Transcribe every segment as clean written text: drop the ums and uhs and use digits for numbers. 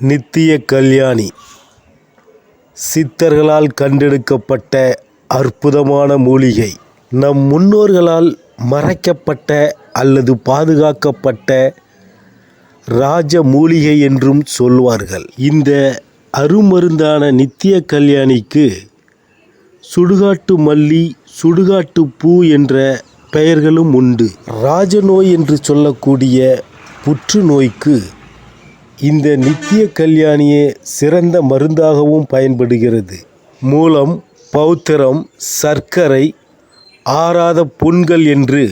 நித்திய கல்யாணி சித்தர்களால் கண்டெடுக்கப்பட்ட அற்புதமான மூலிகை. நம் முன்னோர்களால் மறைக்கப்பட்ட அல்லது பாதுகாக்கப்பட்ட ராஜ மூலிகை என்றும் சொல்வார்கள். இந்த அருமருந்தான நித்திய கல்யாணிக்கு சுடுகாட்டு மல்லி, சுடுகாட்டு பூ என்ற பெயர்களும் உண்டு. ராஜநோய் என்று சொல்லக்கூடிய புற்றுநோய்க்கு இந்த நித்திய கல்யாணியே சிறந்த மருந்தாகவும் பயன்படுகிறது. மூலம், பௌத்திரம், சர்க்கரை, ஆறாத புண்கள் என்று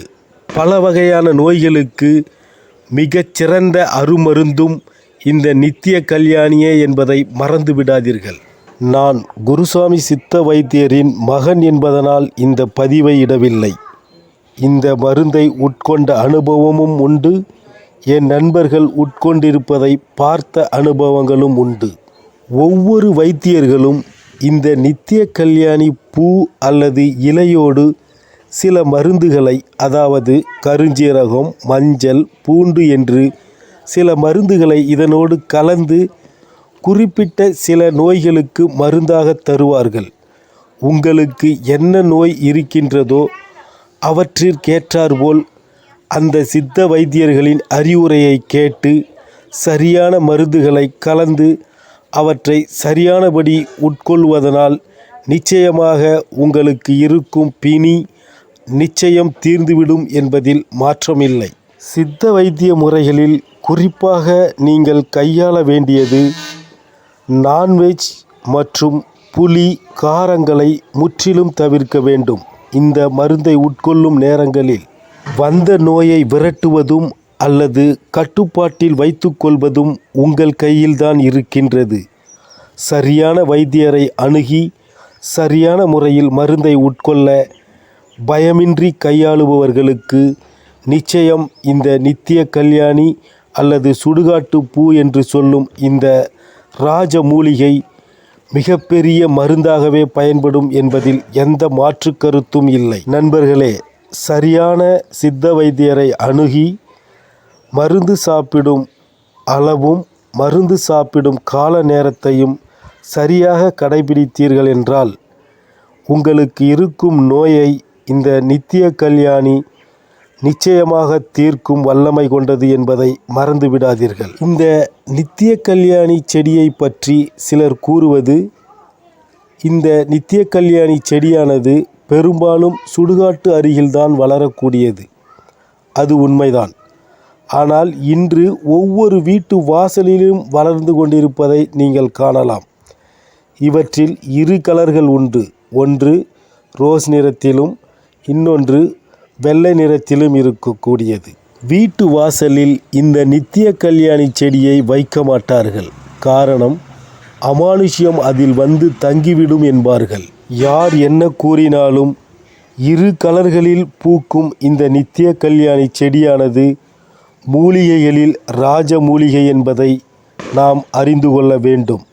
பல வகையான நோய்களுக்கு மிகச்சிறந்த அருமருந்தும் இந்த நித்திய கல்யாணியே என்பதை மறந்து விடாதீர்கள். நான் குருசாமி சித்த வைத்தியரின் மகன் என்பதனால் இந்த பதிவை இடவில்லை. இந்த மருந்தை உட்கொண்ட அனுபவமும் உண்டு. என் நண்பர்கள் உட்கொண்டிருப்பதை பார்த்த அனுபவங்களும் உண்டு. ஒவ்வொரு வைத்தியர்களும் இந்த நித்திய கல்யாணி பூ அல்லது இலையோடு சில மருந்துகளை, அதாவது கருஞ்சீரகம், மஞ்சள், பூண்டு என்று சில மருந்துகளை இதனோடு கலந்து குறிப்பிட்ட சில நோய்களுக்கு மருந்தாக தருவார்கள். உங்களுக்கு என்ன நோய் இருக்கின்றதோ அவற்றிற்கேற்றாற்போல் அந்த சித்த வைத்தியர்களின் அறிவுரையை கேட்டு சரியான மருந்துகளை கலந்து அவற்றை சரியானபடி உட்கொள்வதனால் நிச்சயமாக உங்களுக்கு இருக்கும் பிணி நிச்சயம் தீர்ந்துவிடும் என்பதில் மாற்றமில்லை. சித்த வைத்திய முறைகளில் குறிப்பாக நீங்கள் கையாள வேண்டியது நான்வெஜ் மற்றும் புளி, காரங்களை முற்றிலும் தவிர்க்க வேண்டும். இந்த மருந்தை உட்கொள்ளும் நேரங்களில் வந்த நோயை விரட்டுவதும் அல்லது கட்டுப்பாட்டில் வைத்துக்கொள்வதும் உங்கள் கையில்தான் இருக்கின்றது. சரியான வைத்தியரை அணுகி சரியான முறையில் மருந்தை உட்கொள்ள பயமின்றி கையாளுபவர்களுக்கு நிச்சயம் இந்த நித்திய கல்யாணி அல்லது சுடுகாட்டு பூ என்று சொல்லும் இந்த ராஜ மூலிகை மிகப்பெரிய மருந்தாகவே பயன்படும் என்பதில் எந்த மாற்று கருத்தும் இல்லை. நண்பர்களே, சரியான சித்த வைத்தியரை அணுகி மருந்து சாப்பிடும் அளவும் மருந்து சாப்பிடும் கால நேரத்தையும் சரியாக கடைபிடித்தீர்கள் என்றால் உங்களுக்கு இருக்கும் நோயை இந்த நித்திய கல்யாணி நிச்சயமாக தீர்க்கும் வல்லமை கொண்டது என்பதை மறந்து விடாதீர்கள். இந்த நித்திய கல்யாணி செடியை பற்றி சிலர் கூறுவது, இந்த நித்திய கல்யாணி செடியானது பெரும்பாலும் சுடுகாட்டு அருகில்தான் வளரக்கூடியது. அது உண்மைதான். ஆனால் இன்று ஒவ்வொரு வீட்டு வாசலிலும் வளர்ந்து கொண்டிருப்பதை நீங்கள் காணலாம். இவற்றில் இரு கலர்கள் உண்டு. ஒன்று ரோஸ் நிறத்திலும் இன்னொன்று வெள்ளை நிறத்திலும் இருக்கக்கூடியது. வீட்டு வாசலில் இந்த நித்திய கல்யாணி செடியை வைக்க மாட்டார்கள். காரணம், அமானுஷ்யம் அதில் வந்து தங்கிவிடும் என்பார்கள். யார் என்ன கூறினாலும் இரு கலர்களில் பூக்கும் இந்த நித்திய கல்யாணி செடியானது மூலிகைகளில் ராஜ மூலிகை என்பதை நாம் அறிந்து கொள்ள வேண்டும்.